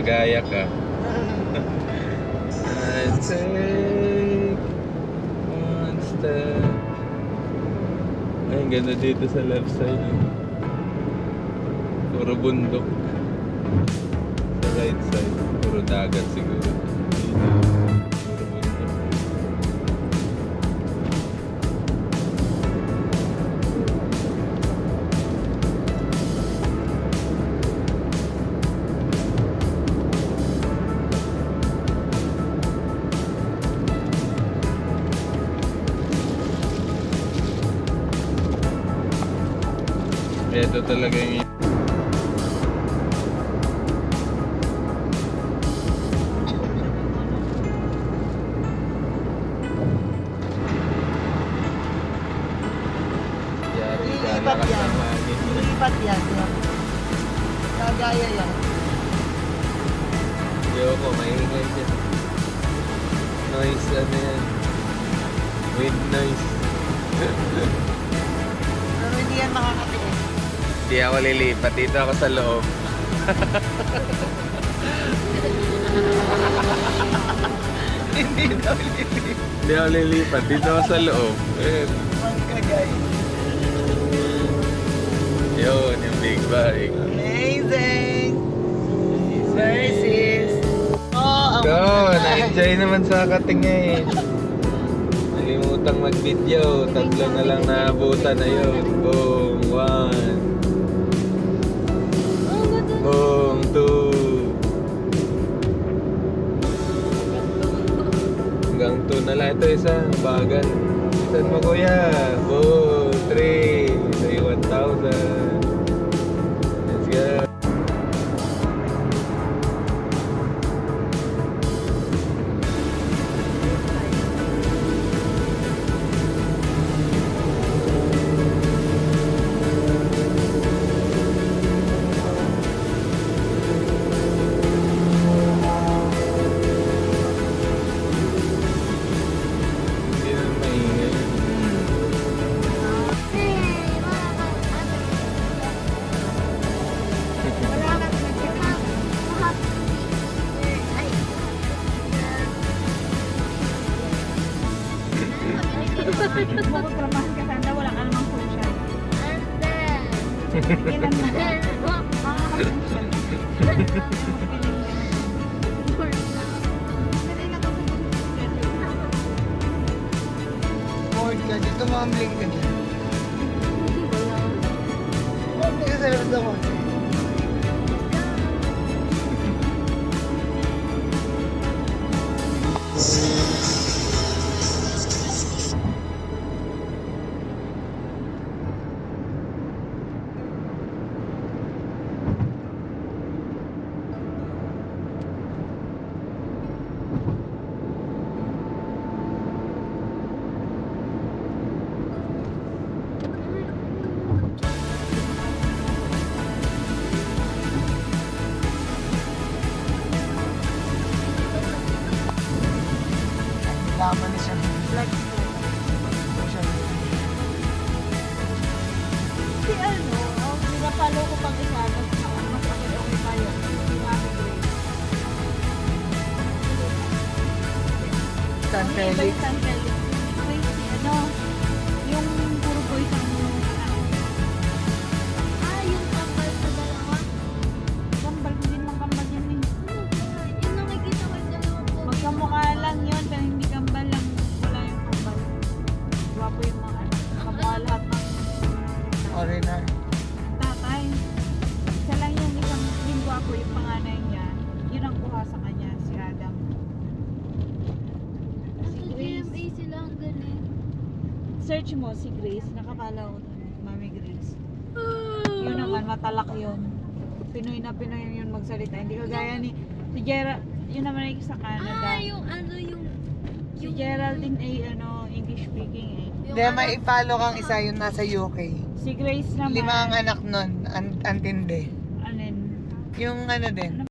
nagaya ka. I'll take one step. Ay, ang ganda dito sa left side. Puro bundok. Sa right side, puro dagat siguro. Dito, puro bundok. Ito talaga yung Lilipat yan. Lilipat yan. Kagaya yan. Yoko, maingay siya. Noise, ano yan? Wind noise. Pero hindi yan makakatiis. Hindi ako lilipat. Dito ako sa loob. Hindi daw lilipat. Hindi ako lilipat. Dito ako sa loob. Magkagay. Yun, yung big bike. Amazing! Versus. Oh, Go! Na-enjoy naman sa katingin. Nalimutang mag-video. Tatlo na lang naabutan na yun. Boom! 1. Boom! 2. Hanggang 2 na lang. Ito isa. Bagal. Isan mo kuya. Boom! 3. Say 1,000. Let's go. Hindi na maingay. Bukod tramahan ka sana, wala ka namang social. Kailan mo ba? board ka. Dito mamling ka dyan. Hindi ka sa labas ako. Laman na siya. Flex Si ano, pinapalo ko pang isa, mas okay tayo. San Okay, Felix. San Felix. Okay, ano, yung puro boys ang Yung kapal sa dalawa. kambal, hindi naman kambal yan eh. Yung nakikita ko yung dalawang po. Magkamukha lang yun, pero hindi kambal lang. Wala yung kambal. Gwapo yung mga ano, kamukha lahat ng Foreigner. tatay. Isa lang yung isang yung gwapo, yung panganay niya. Yun ang kuha sa kanya, si Adam. Nasa GMA sila ang galing. Search mo si Grace, nakapalaw Mami Grace. Yun naman, matalak yun. Pinoy na Pinoy yun magsalita. Hindi kagaya ni si Gerald, yun naman ay sa Canada. Yung ano yung... Si Geraldine ay ano, English speaking eh. Yung Hindi, ano, may follow kang isa yung nasa UK. Si Grace naman. 5 ang anak nun. Antindi. Anin. Yung ano din. Ano